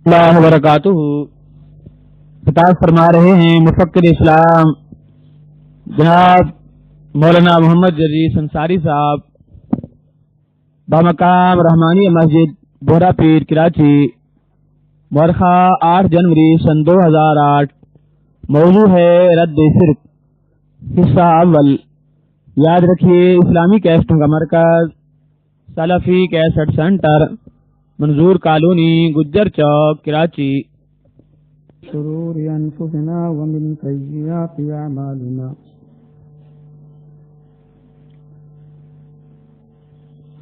اللہ وبرکاتہ خطاب فرما رہے ہیں مفکر اسلام جناب مولانا محمد جزیز انصاری صاحب بمقام رحمانی مسجد بورا پیر کراچی مورخہ 8 جنوری سن 2008۔ موضوع ہے رد شرک، حصہ اول۔ یاد رکھیے اسلامی کیسٹوں کا مرکز سلفی کیسٹ سینٹر، منظور کالونی، گجر چوک، کراچی۔ شرور انفسنا ومن سیئات اعمالنا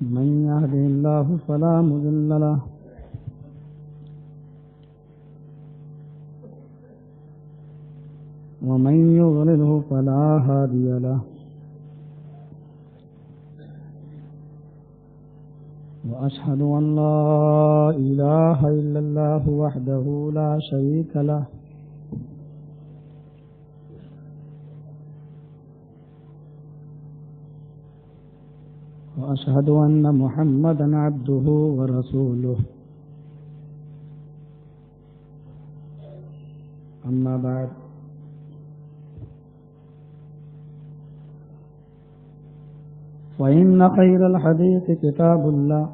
من يهده الله فلا مضل له ومن يضلله فلا هادي له وأشهد أن لا إله إلا الله وحده لا شريك له وأشهد أن محمدا عبده ورسوله أما بعد فإن خير الحديث كتاب الله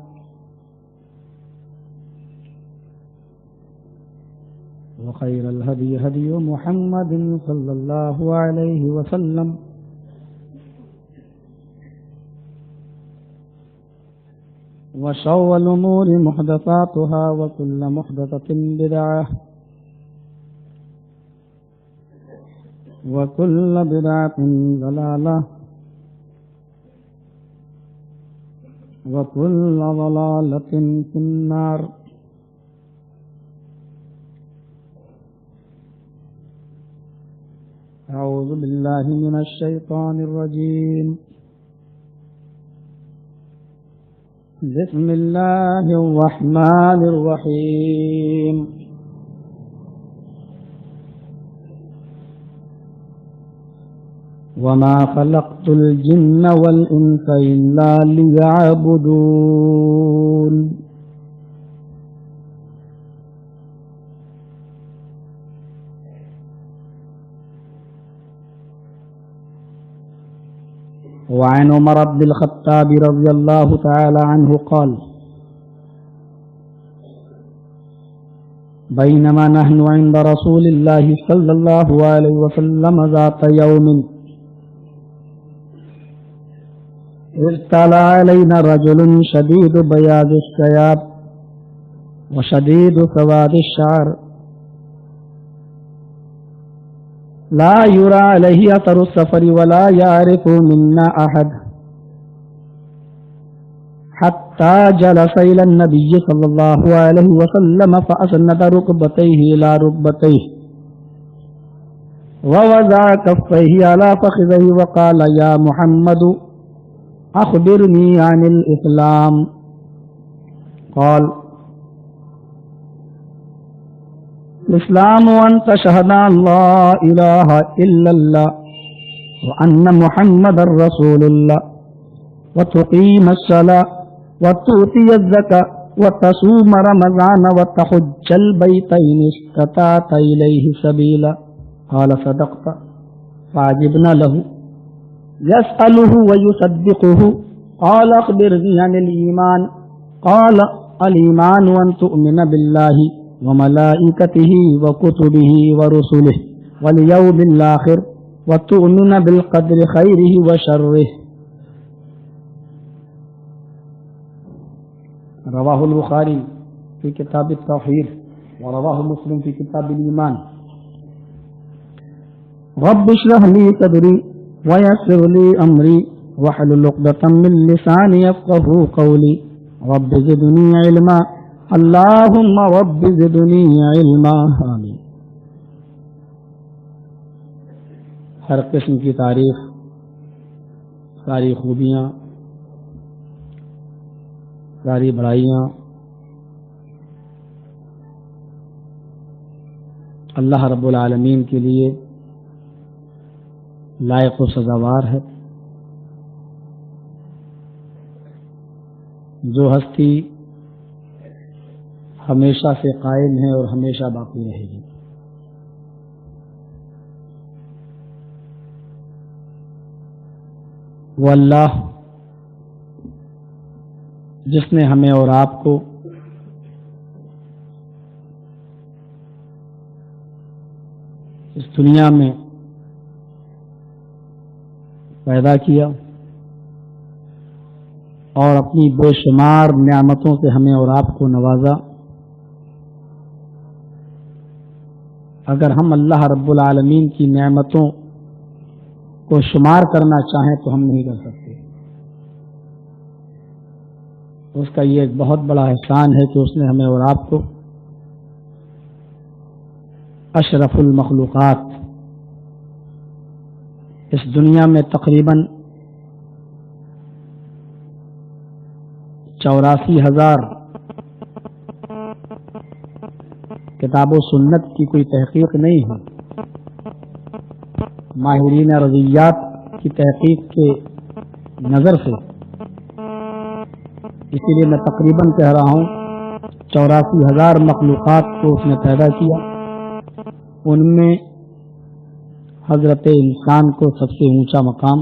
وخير الهدي هدي محمد صلى الله عليه وسلم وشر الأمور محدثاتها وكل محدثة بدعة وكل بدعة ضلالة وكل ضلالة في النار۔ أعوذ بالله من الشيطان الرجيم، بسم الله الرحمن الرحيم۔ وما خلقت الجن والإنس إلا ليعبدون۔ وعن عمر بن الخطاب رضي الله تعالى عنه قال: بينما نحن عند رسول الله صلى الله عليه وسلم ذات يوم إذ طلع علينا رجل شديد بياض الثياب وشديد سواد الشعر لا يرى عليه أثر السفر ولا يعرف منا أحد، حتى جلس إلى النبي صلى الله عليه وسلم فأسند ركبتيه إلى ركبتيه ووضع كفيه على فخذيه وقال: يا محمد أخبرني عن الإسلام. قال: الإسلام أن تشهد أن لا إله إلا الله وأن محمد رسول الله وتقيم الصلاة وتؤتي الزكاة وتصوم رمضان وتحج البيت إن استطعت إليه سبيلا. قال: صدقت. فعجبنا له يسأله ويصدقه. قال: أخبرني عن الإيمان. قال: الإيمان أن تؤمن بالله وملائكته وكتبه ورسله واليوم الآخر وتؤمن بالقدر خيره وشره. رواه البخاري في كتاب التوحيد ورواه مسلم في كتاب الإيمان۔ رب اشرح لي صدري ويسر لي أمري واحلل عقدة من لساني يفقهوا قولي رب زدني علما اللهم رب زدنی علما آمین۔ ہر قسم کی تعریف، ساری خوبیاں، ساری بڑائیاں اللہ رب العالمین کے لیے لائق و سزاوار ہے۔ جو ہستی ہمیشہ سے قائم ہے اور ہمیشہ باقی رہے گی۔ وہ اللہ جس نے ہمیں اور آپ کو اس دنیا میں پیدا کیا اور اپنی بے شمار نعمتوں سے ہمیں اور آپ کو نوازا، اگر ہم اللہ رب العالمین کی نعمتوں کو شمار کرنا چاہیں تو ہم نہیں کر سکتے۔ اس کا یہ ایک بہت بڑا احسان ہے کہ اس نے ہمیں اور آپ کو اشرف المخلوقات اس دنیا میں تقریباً 84,000 کتاب و سنت کی کوئی تحقیق نہیں ہے، ماہرین رضیات کی تحقیق کے نظر سے، اسی لیے میں تقریباً کہہ رہا ہوں 84,000 مخلوقات کو اس نے پیدا کیا، ان میں حضرت انسان کو سب سے اونچا مقام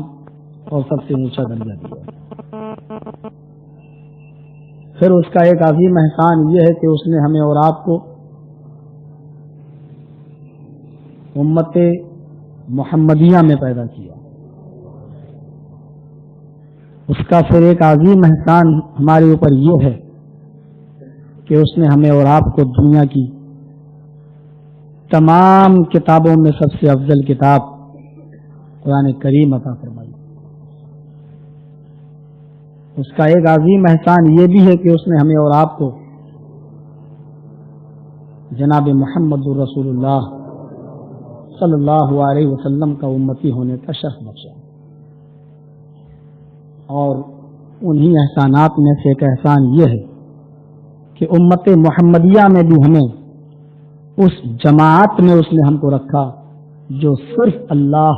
اور سب سے اونچا درجہ دیا۔ پھر اس کا ایک عظیم احسان یہ ہے کہ اس نے ہمیں اور آپ کو امت محمدیہ میں پیدا کیا۔ اس کا پھر ایک عظیم احسان ہمارے اوپر یہ ہے کہ اس نے ہمیں اور آپ کو دنیا کی تمام کتابوں میں سب سے افضل کتاب قرآن کریم عطا فرمائی۔ اس کا ایک عظیم احسان یہ بھی ہے کہ اس نے ہمیں اور آپ کو جناب محمد رسول اللہ صلی اللہ علیہ وسلم کا امتی ہونے کا شرف بخشا، اور انہی احسانات میں سے ایک احسان یہ ہے کہ امت محمدیہ میں بھی ہمیں اس جماعت میں اس نے ہم کو رکھا جو صرف اللہ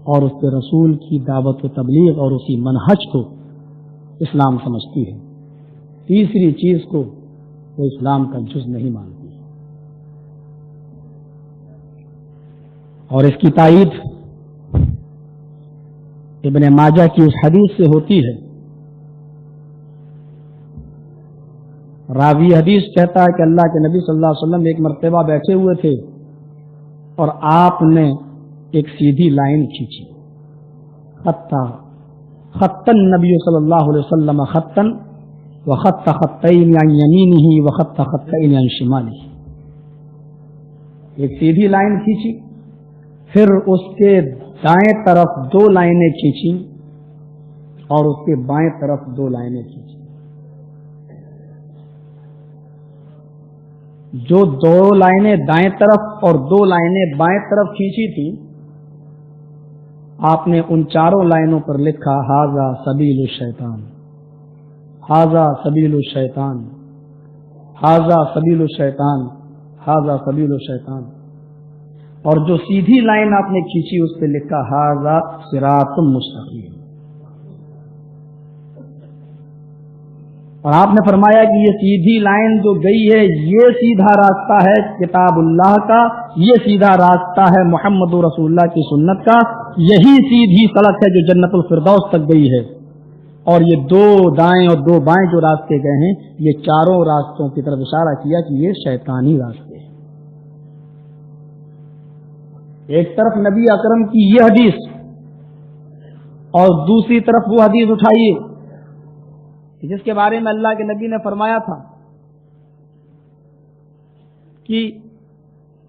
اور اس کے رسول کی دعوت و تبلیغ اور اسی منہج کو اسلام سمجھتی ہے، تیسری چیز کو وہ اسلام کا جز نہیں مانتی۔ اور اس کی تائید ابن ماجہ کی اس حدیث سے ہوتی ہے، راوی حدیث کہتا ہے کہ اللہ کے نبی صلی اللہ علیہ وسلم ایک مرتبہ بیٹھے ہوئے تھے اور آپ نے ایک سیدھی لائن کھینچی، خط النبی صلی اللہ علیہ وسلم خطن وخط خطین عن یمینہ وخط خطین عن شمالہ، ایک سیدھی لائن کھینچی، پھر اس کے دائیں طرف 2 لائنیں کھینچی اور اس کے بائیں طرف 2 لائنیں کھینچی۔ جو 2 لائنیں دائیں طرف اور 2 لائنیں بائیں طرف کھینچی تھی، آپ نے ان چاروں لائنوں پر لکھا ھذا سبیل الشیطان، ھذا سبیل الشیطان، ھذا سبیل الشیطان، ھذا سبیل الشیطان، اور جو سیدھی لائن آپ نے کھینچی اس پہ لکھا ھذا صراط مستقیم۔ اور آپ نے فرمایا کہ یہ سیدھی لائن جو گئی ہے یہ سیدھا راستہ ہے کتاب اللہ کا، یہ سیدھا راستہ ہے محمد رسول اللہ کی سنت کا، یہی سیدھی سڑک ہے جو جنت الفردوس تک گئی ہے، اور یہ 2 دائیں اور 2 بائیں جو راستے گئے ہیں یہ چاروں راستوں کی طرف اشارہ کیا کہ یہ شیطانی راستے ہیں۔ ایک طرف نبی اکرم کی یہ حدیث اور دوسری طرف وہ حدیث اٹھائیے جس کے بارے میں اللہ کے نبی نے فرمایا تھا کہ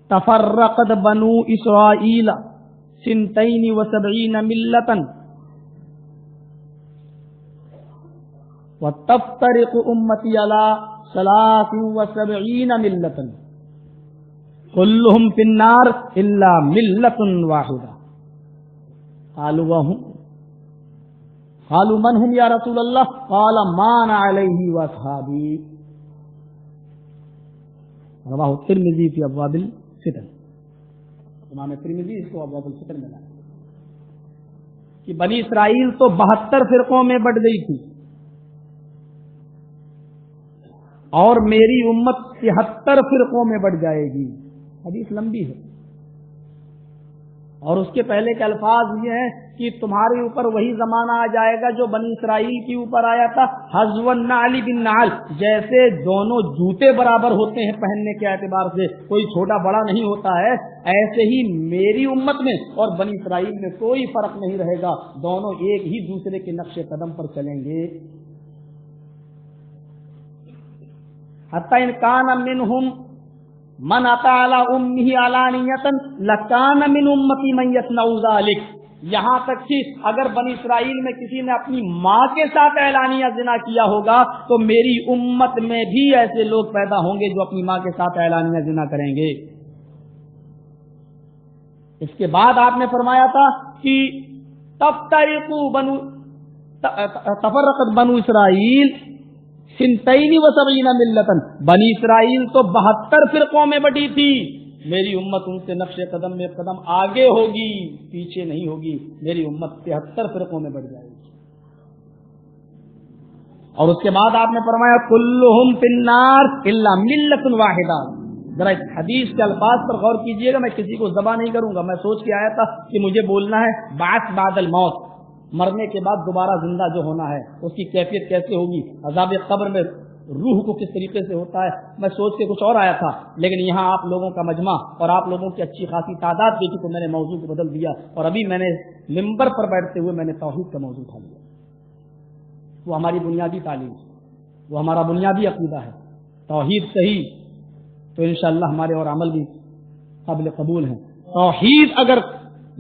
تفرقت بنو اسرائیل 72 ملتا وتفترق امتی علی 73 ملتا كلهم في النار الا ملة واحدة قالوا من هم یا رسول اللہ قال ما انا علیہ واصحابی رواہ ترمذی فی ابواب الفتن، امام ترمذی اس کو ابواب الفتن میں لایا کہ بنی اسرائیل تو 72 فرقوں میں بٹ گئی تھی اور میری امت 73 فرقوں میں بٹ جائے گی. حدیث لمبی ہے اور اس کے پہلے کے الفاظ یہ ہیں کہ تمہارے اوپر وہی زمانہ آ جائے گا جو بنی اسرائیل کے اوپر آیا تھا، حذو النعل بالنعل، جیسے دونوں جوتے برابر ہوتے ہیں پہننے کے اعتبار سے، کوئی چھوٹا بڑا نہیں ہوتا ہے، ایسے ہی میری امت میں اور بنی اسرائیل میں کوئی فرق نہیں رہے گا، دونوں ایک ہی دوسرے کے نقش قدم پر چلیں گے. حتی ان کان منہم من اطاع علی امہ علانیۃ لکان من امتی من یصنع ذلک، یہاں تک کہ اگر بنی اسرائیل میں کسی نے اپنی ماں کے ساتھ اعلانیہ زنا کیا ہوگا تو میری امت میں بھی ایسے لوگ پیدا ہوں گے جو اپنی ماں کے ساتھ اعلانیہ زنا کریں گے. اس کے بعد آپ نے فرمایا تھا کہ تفرقت بنو اسرائیل سنتین و سبعین ملتن، بنی اسرائیل تو 72 فرقوں میں بٹی تھی، میری امت ان سے نقش قدم میں قدم آگے ہوگی، پیچھے نہیں ہوگی، میری امت 73 فرقوں میں بڑھ جائے گی. اور اس کے بعد آپ نے فرمایا کلہم فی النار الا ملۃ واحدہ. ذرا اس حدیث کے الفاظ پر غور کیجئے گا، میں کسی کو ذبح نہیں کروں گا، میں سوچ کے آیا تھا کہ مجھے بولنا ہے بعث بعد الموت، مرنے کے بعد دوبارہ زندہ جو ہونا ہے اس کی کیفیت کیسے ہوگی، عذاب قبر میں روح کو کس طریقے سے ہوتا ہے، میں سوچ کے کچھ اور آیا تھا، لیکن یہاں آپ لوگوں کا مجمع اور آپ لوگوں کی اچھی خاصی تعداد دیکھی تو میں نے موضوع کو بدل دیا، اور ابھی میں نے ممبر پر بیٹھتے ہوئے میں نے توحید کا موضوع اٹھا لیا. وہ ہماری بنیادی تعلیم ہے، وہ ہمارا بنیادی عقیدہ ہے. توحید صحیح تو انشاءاللہ ہمارے اور عمل بھی قابل قبول ہیں. توحید اگر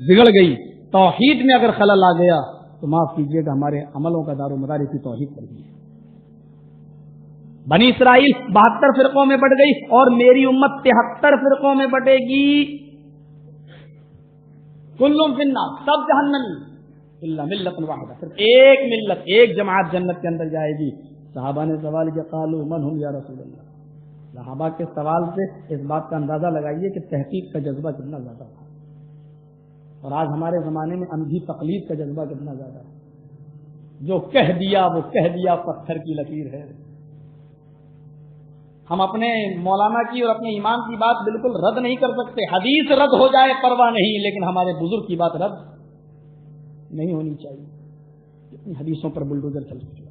بگڑ گئی، توحید میں اگر خلل آ گیا تو معاف کیجیے گا ہمارے عملوں کا دار و مدار اسی توحید پر بھی ہے. بنی اسرائیل 72 فرقوں میں بٹ گئی اور میری امت 73 فرقوں میں بٹے گی. کلہم فی النار، سب جہنمی الا ملۃ واحدہ، صرف ایک ملت، ایک جماعت جنت کے اندر جائے گی. صحابہ نے سوال کیا قالوا من هم یا رسول اللہ. صحابہ کے سوال سے اس بات کا اندازہ لگائیے کہ تحقیق کا جذبہ کتنا زیادہ تھا، اور آج ہمارے زمانے میں اندھی تقلید کا جذبہ کتنا زیادہ ہے. جو کہہ دیا وہ کہہ دیا، پتھر کی لکیر ہے. ہم اپنے مولانا کی اور اپنے امام کی بات بالکل رد نہیں کر سکتے، حدیث رد ہو جائے پرواہ نہیں، لیکن ہمارے بزرگ کی بات رد نہیں ہونی چاہیے. کتنی حدیثوں پر بلڈوزر چل چکے.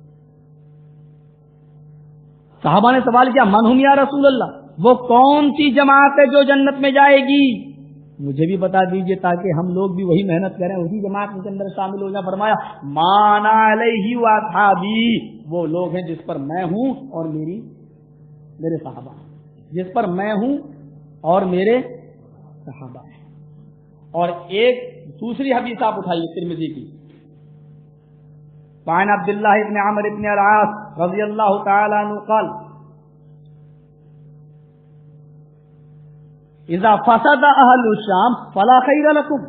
صحابہ نے سوال کیا من ہم یا رسول اللہ، وہ کون سی جماعت ہے جو جنت میں جائے گی، مجھے بھی بتا دیجئے تاکہ ہم لوگ بھی وہی محنت کریں، اسی جماعت کے اندر شامل ہو جائیں. فرمایا مان علیہ واصحابی، وہ لوگ ہیں جس پر میں ہوں اور میرے صحابہ ہیں، جس پر میں ہوں اور میرے صحابہ ہیں. اور ایک دوسری حدیث آپ اٹھائیے ترمذی کی، وعن عبداللہ ابن عمرو ابن العاص رضی اللہ تعالی عنہ قال اذا فسد اہل الشام فلا خیر لکم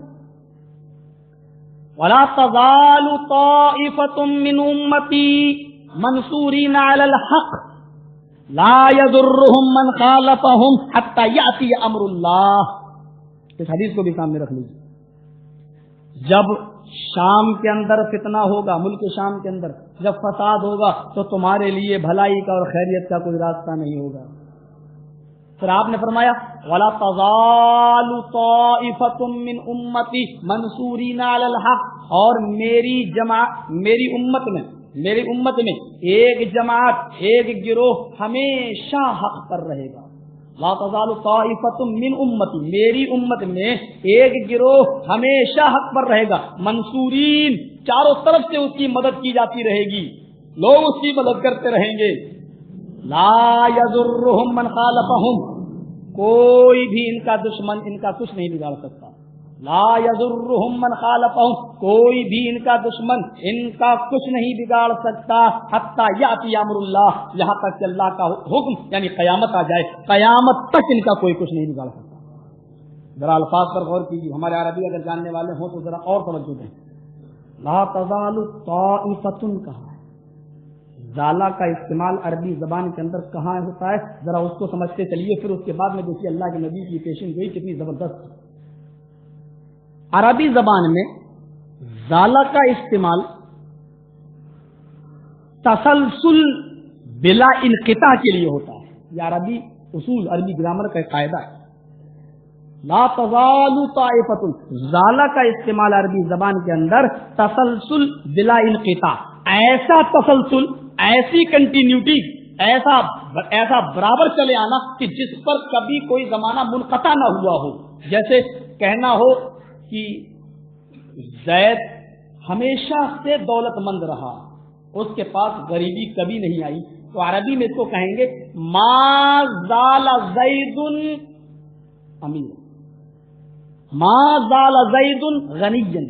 ولا تزال طائفة من امتی منصورین علی الحق لا يضرهم من خالفهم حتى یأتی امر اللہ. اس حدیث کو بھی سامنے رکھ لیجیے. جب شام کے اندر فتنہ ہوگا، ملک شام کے اندر جب فساد ہوگا تو تمہارے لیے بھلائی کا اور خیریت کا کوئی راستہ نہیں ہوگا. پھر آپ نے فرمایا وَلَا تَزَالُ طَائِفَةٌ مِّنْ أُمَّتِي مَنْصُورِينَ عَلَى الْحَقِّ، اور میری امت میں ایک جماعت، ایک گروہ ہمیشہ حق پر رہے گا. لا تزال طائفة من امتی، میری امت میں ایک گروہ ہمیشہ حق پر رہے گا. منصورین، چاروں طرف سے اس کی مدد کی جاتی رہے گی، لوگ اس کی مدد کرتے رہیں گے. لا یضرهم من خالفهم، کوئی بھی ان کا دشمن ان کا کچھ نہیں بگاڑ سکتا. لا یضرهم من خالفهم، کوئی بھی ان کا دشمن ان کا کچھ نہیں بگاڑ سکتا. حتی یاتی امر اللہ، یہاں تک کہ اللہ کا حکم یعنی قیامت آ جائے، قیامت تک ان کا کوئی کچھ نہیں بگاڑ سکتا. ذرا الفاظ پر غور کیجیے، ہمارے عربی اگر جاننے والے ہوں تو ذرا اور توجہ دیں. لا تزال طائفۃ کہا ہے، زالہ کا استعمال عربی زبان کے اندر کہاں ہوتا ہے، ذرا اس کو سمجھتے چلیے. پھر اس کے بعد میں دیکھیے اللہ کے نبی کی پیشن گوئی کتنی زبردست. عربی زبان میں زالہ کا استعمال تسلسل بلا انقطاع کے لیے ہوتا ہے. یہ عربی اصول، عربی گرامر کا ایک قاعدہ ہے. لا تزال طائفۃ، زالہ کا استعمال عربی زبان کے اندر تسلسل بلا انقطاع، ایسا تسلسل، ایسی کنٹینیوٹی، ایسا برابر چلے آنا کہ جس پر کبھی کوئی زمانہ منقطع نہ ہوا ہو. جیسے کہنا ہو کہ زید ہمیشہ سے دولت مند رہا، اس کے پاس غریبی کبھی نہیں آئی، تو عربی میں اس کو کہیں گے ما زال زید امیر، ما زال زید غنیا،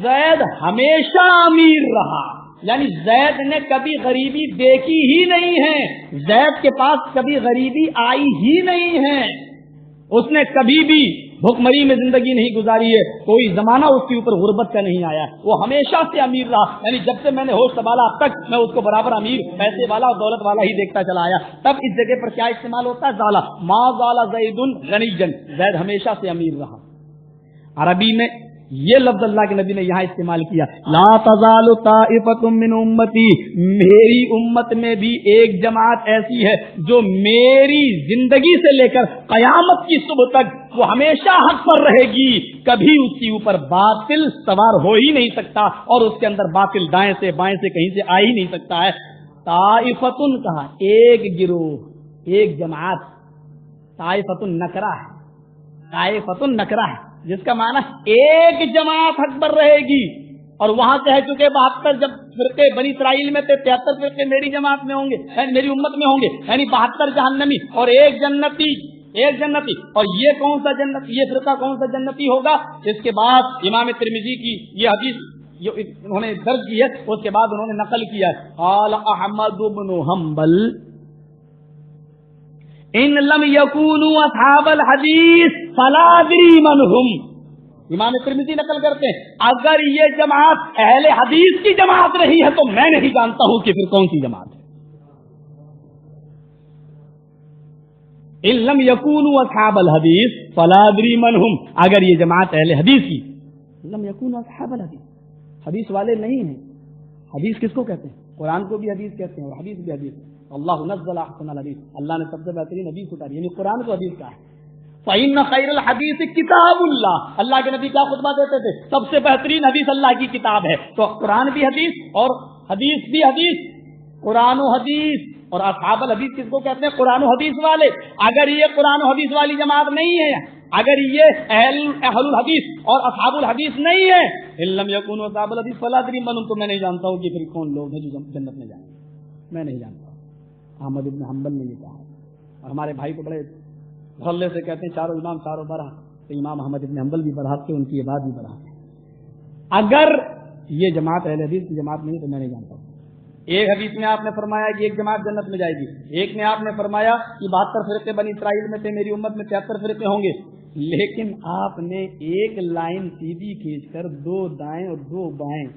زید ہمیشہ امیر رہا. یعنی زید نے کبھی غریبی دیکھی ہی نہیں ہے، زید کے پاس کبھی غریبی آئی ہی نہیں ہے، اس نے کبھی بھی بھوکمری میں زندگی نہیں گزاری ہے، کوئی زمانہ اس کے اوپر غربت کا نہیں آیا، وہ ہمیشہ سے امیر رہا. یعنی جب سے میں نے ہوش سنبھالا اب تک میں اس کو برابر امیر، پیسے والا اور دولت والا ہی دیکھتا چلا آیا. تب اس جگہ پر کیا استعمال ہوتا ہے؟ زالا، ما زال زید غنیا، زید ہمیشہ سے امیر رہا. عربی میں یہ لفظ اللہ کے نبی نے یہاں استعمال کیا، لا تزال طائفۃ من امتی، میری امت میں بھی ایک جماعت ایسی ہے جو میری زندگی سے لے کر قیامت کی صبح تک وہ ہمیشہ حق پر رہے گی، کبھی اس کے اوپر باطل سوار ہو ہی نہیں سکتا، اور اس کے اندر باطل دائیں سے بائیں سے کہیں سے آ ہی نہیں سکتا ہے. طائفتن کہا، ایک گروہ، ایک جماعت. طائفتن نکرہ ہے، طائفتن نکرہ ہے، جس کا معنی ایک جماعت حق پر رہے گی. اور وہاں کہہ چکے 72 جب فرقے بنی اسرائیل میں تھے، 73 فرقے میری جماعت میں ہوں گے، یعنی میری امت میں ہوں گے، یعنی 72 جہنمی اور ایک جنتی، ایک جنتی. اور یہ کون سا جنتی، یہ فرقہ کون سا جنتی ہوگا؟ اس کے بعد امام ترمذی کی یہ حدیث انہوں نے درج کی ہے، اس کے بعد انہوں نے نقل کیا ہے، قال احمد بن حنبل ان لم یکونوا اصحاب الحدیث فلا ادری من هم. امام ترمذی نقل کرتے ہیں اگر یہ جماعت اہل حدیث کی جماعت رہی ہے تو میں نہیں جانتا ہوں کہ پھر کون سی جماعت ہے. ان لم یکونوا اصحاب الحدیث فلا ادری من هم، اگر یہ جماعت اہل حدیث کی، لم یکونوا اصحاب الحدیث، حدیث والے نہیں ہیں. حدیث کس کو کہتے ہیں؟ قرآن کو بھی حدیث کہتے ہیں اور حدیث بھی حدیث. اللہ نزل احسن الحدیث، اللہ نے سب سے بہترین حدیث اتاری، یعنی قرآن کو حدیث کہا ہے. فإن خیر الحدیث کتاب اللہ، اللہ کے نبی کیا خطبہ دیتے تھے؟ سب سے بہترین حدیث اللہ کی کتاب ہے. تو قرآن بھی حدیث اور حدیث بھی حدیث، قرآن و حدیث. اور اصحاب الحدیث کس کو کہتے ہیں؟ قرآن و حدیث والے. اگر یہ قرآن و حدیث والی جماعت نہیں ہے، اگر یہ اہل الحدیث اور اصحاب الحدیث نہیں ہے، ان لم یکونوا اصحاب الحدیث فلا ادری من هم، تو میں نہیں جانتا ہوں کہ پھر کون لوگ ہیں جو جنت میں جائیں گے، میں نہیں جانتا. احمد ابن حنبل نے یہ کہا. اور ہمارے بھائی کو بڑے غلے سے کہتے ہیں چاروں امام چاروں برحق، تو امام احمد ابن حنبل بھی برحق تھے، ان کی یہ بات بھی برحق ہے. اگر یہ جماعت اہل حدیث کی جماعت نہیں تو میں نہیں جانتا ہوں. ایک حدیث میں آپ نے فرمایا کہ ایک جماعت جنت میں جائے گی، ایک میں آپ نے فرمایا کہ 72 فرقے بنی اسرائیل میں تھے، میری امت میں 73 فرقے ہوں گے. لیکن آپ نے ایک لائن سیدھی کھینچ کر 2 دائیں اور 2 بائیں،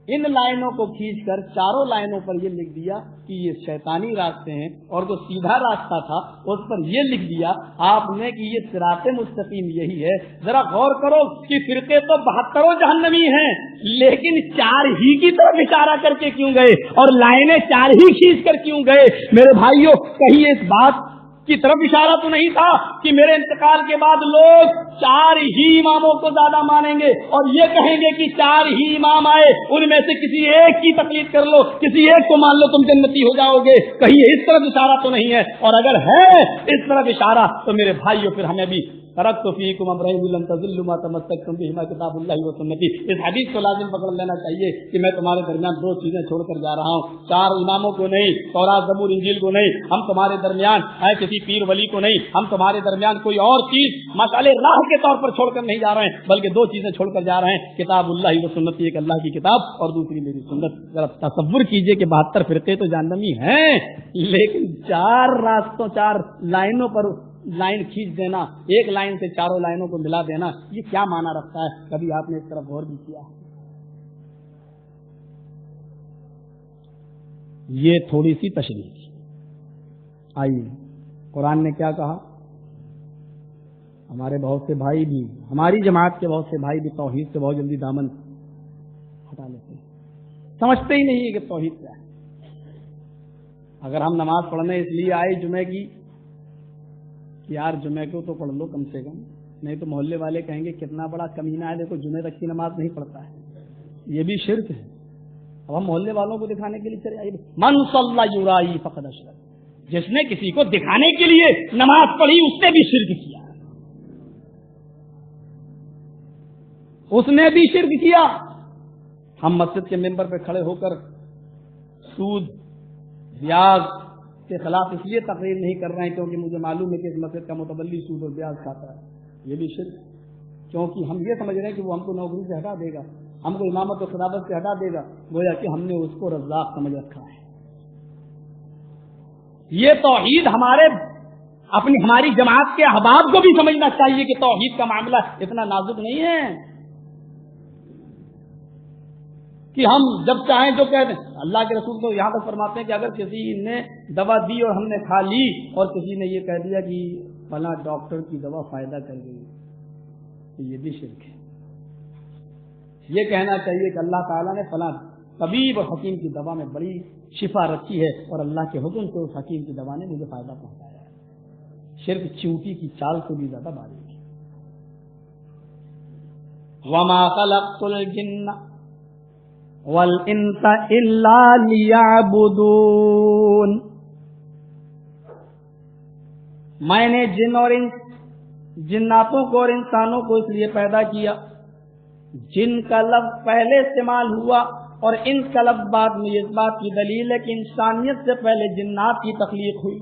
ان لائنوں کو کھینچ کر چاروں لائنوں پر یہ لکھ دیا کہ یہ شیطانی راستے ہیں، اور جو سیدھا راستہ تھا اس پر یہ لکھ دیا آپ نے کہ یہ صراط مستقیم یہی ہے. ذرا غور کرو کہ فرقے تو 72 جہنمی ہیں، لیکن 4 ہی کی طرف اشارہ کر کے کیوں گئے اور لائنیں 4 ہی کھینچ کر کیوں گئے؟ میرے بھائیوں، کہیں اس بات کی طرف اشارہ تو نہیں تھا کہ میرے انتقال کے بعد لوگ 4 ہی اماموں کو زیادہ مانیں گے اور یہ کہیں گے کہ 4 ہی امام آئے، ان میں سے کسی ایک کی تقلید کر لو، کسی ایک کو مان لو، تم جنتی ہو جاؤ گے؟ کہیں اس طرف اشارہ تو نہیں ہے. اور اگر ہے اس طرف اشارہ تو میرے بھائیوں پھر ہمیں بھی ترکت فیکم امرین لن تضلوا ما تمسکتم بہما کتاب اللہ و سنتی، اس حدیث کو لازم پکڑ لینا چاہیے کہ میں تمہارے درمیان 2 چیزیں چھوڑ کر جا رہا ہوں، 4 اماموں کو نہیں، تورات زبور انجیل کو نہیں، ہم تمہارے درمیان کسی پیر ولی کو نہیں، ہم تمہارے درمیان کوئی اور چیز مشعل راہ کے طور پر چھوڑ کر نہیں جا رہے ہیں، بلکہ 2 چیزیں چھوڑ کر جا رہے ہیں، کتاب اللہ و سنتی، ایک اللہ کی کتاب اور دوسری میری سنت. ذرا تصور کیجئے کہ 72 فرقے تو جہنمی ہیں، لیکن 4 راستوں 4 لائنوں پر لائن کھینچ دینا، ایک لائن سے 4 لائنوں کو ملا دینا، یہ کیا معنی رکھتا ہے؟ کبھی آپ نے اس طرف غور بھی کیا؟ یہ تھوڑی سی تشریح کی. آئیے قرآن نے کیا کہا؟ ہمارے بہت سے بھائی بھی، ہماری جماعت کے بہت سے بھائی بھی توحید سے بہت جلدی دامن، 'ہٹا لیتے ہیں. 'سمجھتے ہی نہیں ہے کہ توحید کیا ہے. 'ہمارے بھائی بھی توحید سے بہت جلدی دامن ہٹا لیتے ہیں. 'سمجھتے ہی نہیں ہے کہ توحید کیا ہے. 'ہمارے بھائی بھی توحید سے بہت جلدی دامن ہٹا لیتے ہیں. 'سمجھتے ہی نہیں ہے کہ توحید کیا ہے. اگر ہم نماز پڑھنے اس لیے آئے جمعے کی کہ یار جمعے کو تو پڑھ لو کم سے کم، نہیں تو محلے والے کہیں گے کتنا بڑا کمینہ ہے، دیکھو جمعے تک کی نماز نہیں پڑھتا ہے، یہ بھی شرک ہے۔ اب ہم محلے والوں کو دکھانے کے لیے چلے آئے، من صلی یرائی فقد اشرک، جس نے کسی کو دکھانے کے لیے نماز پڑھی اس نے بھی شرک کیا، اس نے بھی شرک کیا۔ ہم مسجد کے ممبر پہ کھڑے ہو کر سود بیاج کے خلاف اس لیے تقریر نہیں کر رہے ہیں کیونکہ مجھے معلوم ہے کہ اس مسجد کا متولی سود اور بیاج کھاتا ہے، یہ بھی شرک، کیونکہ ہم یہ سمجھ رہے ہیں کہ وہ ہم کو نوکری سے ہٹا دے گا، ہم کو امامت و خلافت سے ہٹا دے گا، گویا کہ ہم نے اس کو رزاق سمجھ رکھا ہے۔ یہ توحید ہماری جماعت کے احباب کو بھی سمجھنا چاہیے کہ توحید کا معاملہ اتنا نازک نہیں ہے کہ ہم جب چاہیں جو کہہ دیں۔ اللہ کے رسول تو یہاں تک فرماتے ہیں کہ اگر کسی نے دوا دی اور ہم نے کھا لی اور کسی نے یہ کہہ دیا کہ فلاں ڈاکٹر کی دوا فائدہ کر گئی، تو یہ بھی شرک ہے۔ یہ کہنا چاہیے کہ اللہ تعالیٰ نے فلاں طبیب اور حکیم کی دوا میں بڑی شفا رکھی ہے اور اللہ کے حکم سے اس حکیم کی دوا نے مجھے فائدہ پہنچایا ہے۔ شرک چیونٹی کی چال سے بھی زیادہ باریک ہے۔ وما خلقت الجن والانس الا لیعبدون، میں نے جناتوں کو اور انسانوں کو اس لیے پیدا کیا۔ جن کا لفظ پہلے استعمال ہوا اور ان کا لفظ بعد میں، اس بات کی دلیل ہے کہ انسانیت سے پہلے جنات کی تخلیق ہوئی۔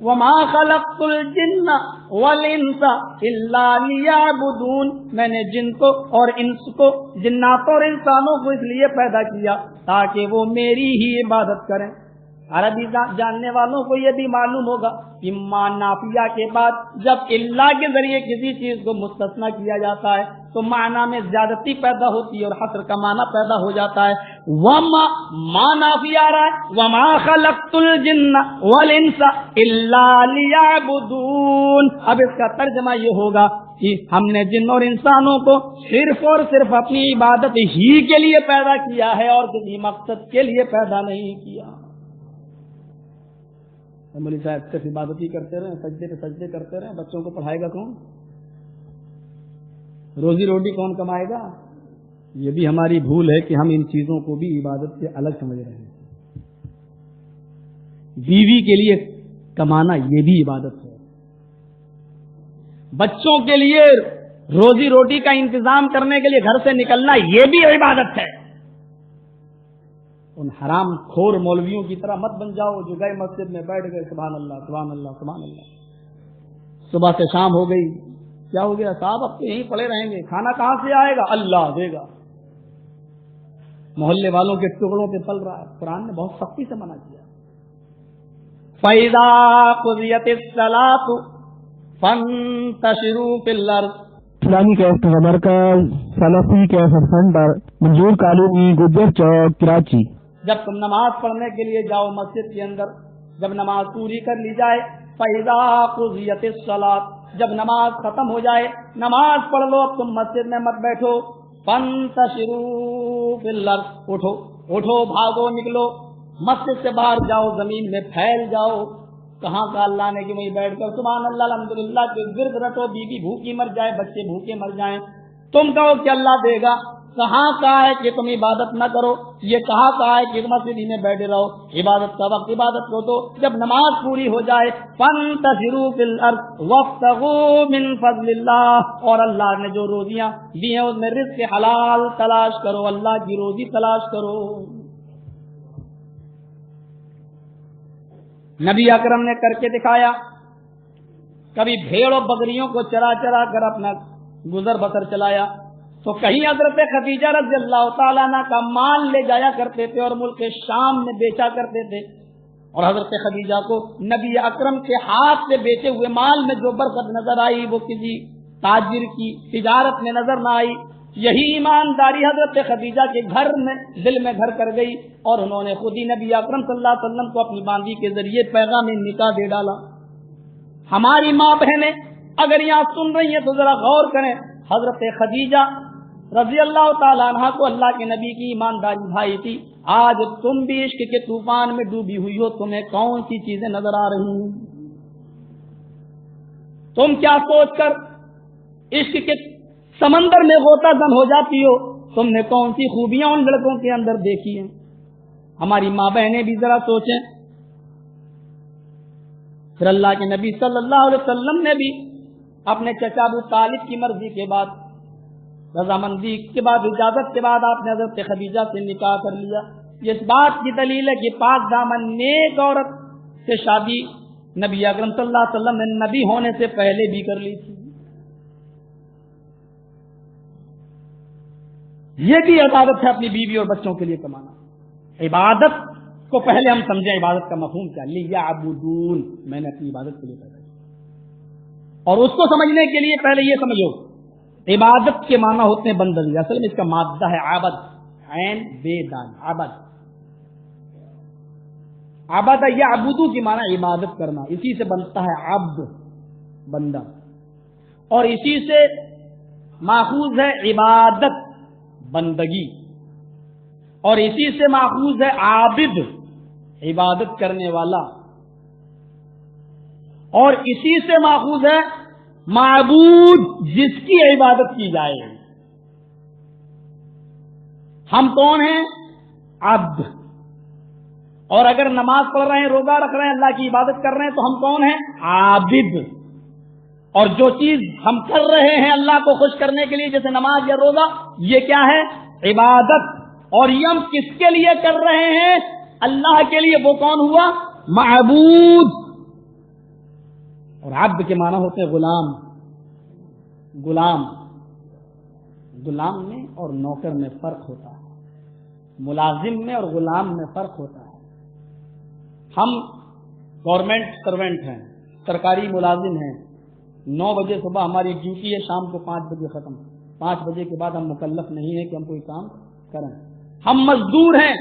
وما خلقت الجن والانس الا لیعبدون، میں نے جن کو اور انس کو، جناتوں اور انسانوں کو اس لیے پیدا کیا تاکہ وہ میری ہی عبادت کریں۔ عربی جاننے والوں کو یہ بھی معلوم ہوگا کہ ما نافیہ کے بعد جب اللہ کے ذریعے کسی چیز کو مستثنی کیا جاتا ہے تو معنی میں زیادتی پیدا ہوتی ہے اور حصر کا معنی پیدا ہو جاتا ہے۔ وما ما نافیہ آ رہا ہے، وما خلقت الجن والانس الا لیعبدون۔ اب اس کا ترجمہ یہ ہوگا کہ ہم نے جن اور انسانوں کو صرف اور صرف اپنی عبادت ہی کے لیے پیدا کیا ہے اور کسی مقصد کے لیے پیدا نہیں کیا۔ مولوی صاحب صرف عبادت ہی کرتے رہے، سجدے پہ سجدے کرتے رہے، بچوں کو پڑھائے گا کون؟ روزی روٹی کون کمائے گا؟ یہ بھی ہماری بھول ہے کہ ہم ان چیزوں کو بھی عبادت سے الگ سمجھ رہے ہیں۔ بیوی کے لیے کمانا یہ بھی عبادت ہے، بچوں کے لیے روزی روٹی کا انتظام کرنے کے لیے گھر سے نکلنا یہ بھی عبادت ہے۔ ان حرام خور مولویوں کی طرح مت بن جاؤ جو گئے مسجد میں بیٹھ گئے سبحان اللہ سبحان اللہ سبحان اللہ، صبح سے شام ہو گئی، کیا ہو گیا صاحب اب تو یہیں پڑے رہیں گے، کھانا کہاں سے آئے گا؟ اللہ دے گا۔ محلے والوں کے ٹکڑوں پہ پل رہا ہے۔ قرآن نے بہت سختی سے منع کیا۔ فَإِذَا قُضِيَتِ الصَّلَاةُ فَانتَشِرُوا فِي الْأَرْضِ، اسلامی کیسٹ مرکز سلفی کیسٹ سینٹر منظور کالونی گجر چوک کراچی۔ جب تم نماز پڑھنے کے لیے جاؤ مسجد کے اندر، جب نماز پوری کر لی جائے، فَإِذَا قُضِيَتِ الصَّلَاةُ، جب نماز ختم ہو جائے، نماز پڑھ لو، اب تم مسجد میں مت بیٹھو۔ فَانتَشِرُوا فِي الْأَرْضِ، اٹھو بھاگو نکلو، مسجد سے باہر جاؤ، زمین میں پھیل جاؤ۔ کہاں کا اللہ نے کہ وہیں بیٹھ کر سبحان اللہ الحمدللہ کے ورد رٹو، بیوی بھوکی مر جائے، بچے بھوکے مر جائیں، تم کہو کہ اللہ دے گا۔ کہاں کہا ہے کہ تم عبادت نہ کرو؟ یہ کہا ہے کہ مسجد میں بیٹھے رہو، عبادت کا وقت عبادت کرو۔ تو جب نماز پوری ہو جائے، فانتشروا فی الارض وابتغوا من فضل اللہ، اور اللہ نے جو روزیاں دی ہیں اس میں رزق حلال تلاش کرو، اللہ کی روزی تلاش کرو۔ نبی اکرم نے کر کے دکھایا، کبھی بھیڑ و بکریوں کو چرا چرا کر اپنا گزر بسر چلایا، تو کہیں حضرت خدیجہ رضی اللہ تعالیٰ عنہ کا مال لے جایا کرتے تھے اور ملک شام میں بیچا کرتے تھے، اور حضرت خدیجہ کو نبی اکرم کے ہاتھ سے بیچے ہوئے مال میں جو برکت نظر آئی وہ کسی تاجر کی تجارت میں نظر نہ آئی۔ یہی ایمانداری حضرت خدیجہ کے گھر میں دل میں گھر کر گئی، اور انہوں نے خود ہی نبی اکرم صلی اللہ علیہ وسلم کو اپنی باندی کے ذریعے پیغام نکاح دے ڈالا۔ ہماری ماں بہنیں اگر یہاں سن رہی ہیں تو ذرا غور کریں، حضرت خدیجہ رضی اللہ تعالیٰ عنہ کو اللہ کے نبی کی ایمانداری بھائی تھی. آج تم بھی عشق کے طوفان میں ڈوبی ہوئی ہو, تمہیں کون سی چیزیں نظر آ رہی ہیں؟ تم کیا سوچ کر عشق کے سمندر میں غوطہ زن ہو جاتی ہو؟ تم نے کون سی خوبیاں ان لڑکوں کے اندر دیکھی ہیں؟ ہماری ماں بہنیں بھی ذرا سوچیں. پھر اللہ کے نبی صلی اللہ علیہ وسلم نے بھی اپنے چچا ابو طالب کی مرضی کے بعد, رضامندی کے بعد, اجازت کے بعد آپ نے حضرت خدیجہ سے نکاح کر لیا. یہ اس بات کی دلیل ہے کہ پاک دامن نیک عورت سے شادی نبی اکرم صلی اللہ علیہ وسلم نے نبی ہونے سے پہلے بھی کر لی تھی. یہ بھی عبادت ہے اپنی بیوی اور بچوں کے لیے کمانا. عبادت کو پہلے ہم سمجھیں, عبادت کا مفہوم کیا؟ لیعبدون, میں نے اپنی عبادت کے لیے پیدا کیا. اور اس کو سمجھنے کے لیے پہلے یہ سمجھو, عبادت کے معنی ہوتے ہیں بندگی. اصل میں اس کا مادہ ہے عبد, عین بے دال, عبد. عبد یعبدو کی معنی عبادت کرنا, اسی سے بنتا ہے عبد, بندہ, اور اسی سے ماخوذ ہے عبادت, بندگی, اور اسی سے ماخوذ ہے عابد, عبادت کرنے والا, اور اسی سے ماخوذ ہے معبود, جس کی عبادت کی جائے. ہم کون ہیں؟ عبد. اور اگر نماز پڑھ رہے ہیں, روزہ رکھ رہے ہیں, اللہ کی عبادت کر رہے ہیں, تو ہم کون ہیں؟ عابد. اور جو چیز ہم کر رہے ہیں اللہ کو خوش کرنے کے لیے, جیسے نماز یا روزہ, یہ کیا ہے؟ عبادت. اور یہ ہم کس کے لیے کر رہے ہیں؟ اللہ کے لیے. وہ کون ہوا؟ معبود. اور عبد کے معنی ہوتے ہیں غلام. غلام, غلام میں اور نوکر میں فرق ہوتا ہے, ملازم میں اور غلام میں فرق ہوتا ہے. ہم گورنمنٹ سروینٹ ہیں, سرکاری ملازم ہیں. 9 بجے صبح ہماری ڈیوٹی ہے, شام کو 5 بجے ختم. 5 بجے کے بعد ہم مکلف نہیں ہیں کہ ہم کوئی کام کریں. ہم مزدور ہیں,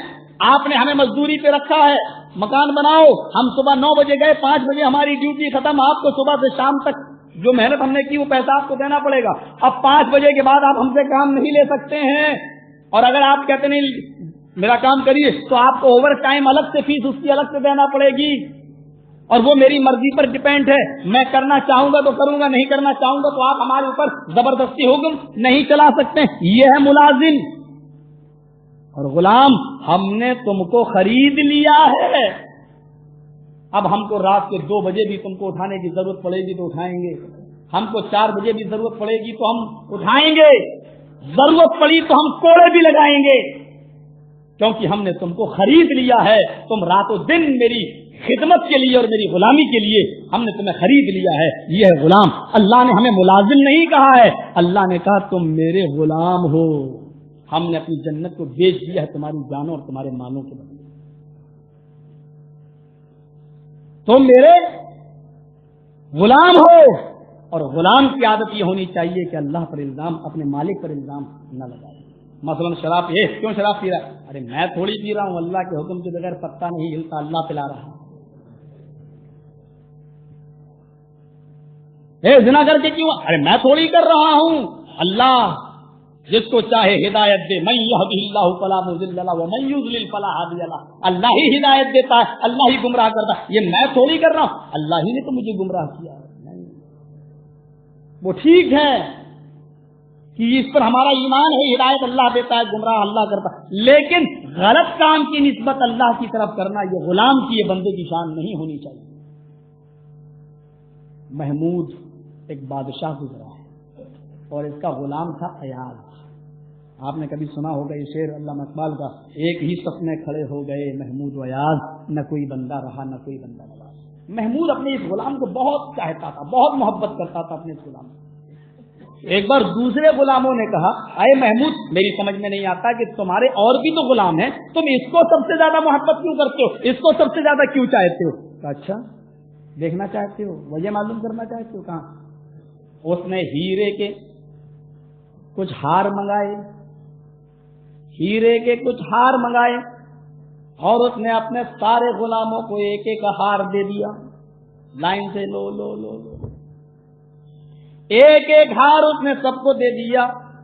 آپ نے ہمیں مزدوری پہ رکھا ہے, مکان بناؤ. ہم صبح 9 بجے گئے, 5 بجے ہماری ڈیوٹی ختم. آپ کو صبح سے شام تک جو محنت ہم نے کی وہ پیسہ آپ کو دینا پڑے گا. اب 5 بجے کے بعد آپ ہم سے کام نہیں لے سکتے ہیں. اور اگر آپ کہتے نہیں میرا کام کریے, تو آپ کو اوور ٹائم الگ سے فیس اس کی الگ سے دینا پڑے گی. اور وہ میری مرضی پر ڈیپینڈ ہے. میں کرنا چاہوں گا تو کروں گا, نہیں کرنا چاہوں گا تو آپ ہمارے اوپر زبردستی حکم نہیں چلا سکتے. یہ ہے ملازم. اور غلام, ہم نے تم کو خرید لیا ہے. اب ہم کو رات کے 2 بجے بھی تم کو اٹھانے کی ضرورت پڑے گی تو اٹھائیں گے, ہم کو 4 بجے بھی ضرورت پڑے گی تو ہم اٹھائیں گے, ضرورت پڑی تو ہم کوڑے بھی لگائیں گے, کیونکہ ہم نے تم کو خرید لیا ہے. تم رات و دن میری خدمت کے لیے اور میری غلامی کے لیے ہم نے تمہیں خرید لیا ہے. یہ ہے غلام. اللہ نے ہمیں ملازم نہیں کہا ہے, اللہ نے کہا تم میرے غلام ہو. ہم نے اپنی جنت کو بیچ دیا ہے تمہاری جانوں اور تمہارے مالوں کے بدلے. تم میرے غلام ہو. اور غلام کی عادت یہ ہونی چاہیے کہ اللہ پر الزام, اپنے مالک پر الزام نہ لگائے. مثلا شراب, کیوں شراب پی رہا ہے؟ ارے میں تھوڑی پی رہا ہوں, اللہ کے حکم کے بغیر پتہ نہیں ہلتا, اللہ پلا رہا. زنا کر کے کیوں؟ ارے میں تھوڑی کر رہا ہوں, اللہ جس کو چاہے ہدایت دے. من یہدہ اللہ فلا مضل لہ ومن یضلل فلا ہادی لہ. اللہ ہی ہدایت دیتا ہے, اللہ ہی گمراہ کرتا ہے. یہ میں تھوڑی کر رہا ہوں, اللہ ہی نے تو مجھے گمراہ کیا ہے. نہیں, وہ ٹھیک ہے کہ اس پر ہمارا ایمان ہے, ہدایت اللہ دیتا ہے, گمراہ اللہ کرتا ہے, لیکن غلط کام کی نسبت اللہ کی طرف کرنا یہ غلام کی, یہ بندے کی شان نہیں ہونی چاہیے. محمود ایک بادشاہ گزرا ہے اور اس کا غلام تھا ایاز. آپ نے کبھی سنا ہوگا یہ شعر علامہ اقبال کا, ایک ہی صف میں کھڑے ہو گئے محمود و ایاز, نہ کوئی بندہ رہا نہ کوئی بندہ نواز. محمود اپنے اس غلام کو بہت چاہتا تھا, بہت محبت کرتا تھا اپنے اس غلام کو. ایک بار دوسرے غلاموں نے کہا, اے محمود میری سمجھ میں نہیں آتا کہ تمہارے اور بھی تو غلام ہیں, تم اس کو سب سے زیادہ محبت کیوں کرتے ہو, اس کو سب سے زیادہ کیوں چاہتے ہو؟ اچھا دیکھنا چاہتے ہو, وجہ معلوم کرنا چاہتے ہو؟ کہاں. اس نے ہیرے کے کچھ ہار منگائے, ہیرے کے کچھ ہار منگائے, اور اس نے اپنے سارے غلاموں کو ایک ایک ہار دے دیا. لائن سے لو لو لو لو, ایک ایک ہار اس نے سب کو دے دیا.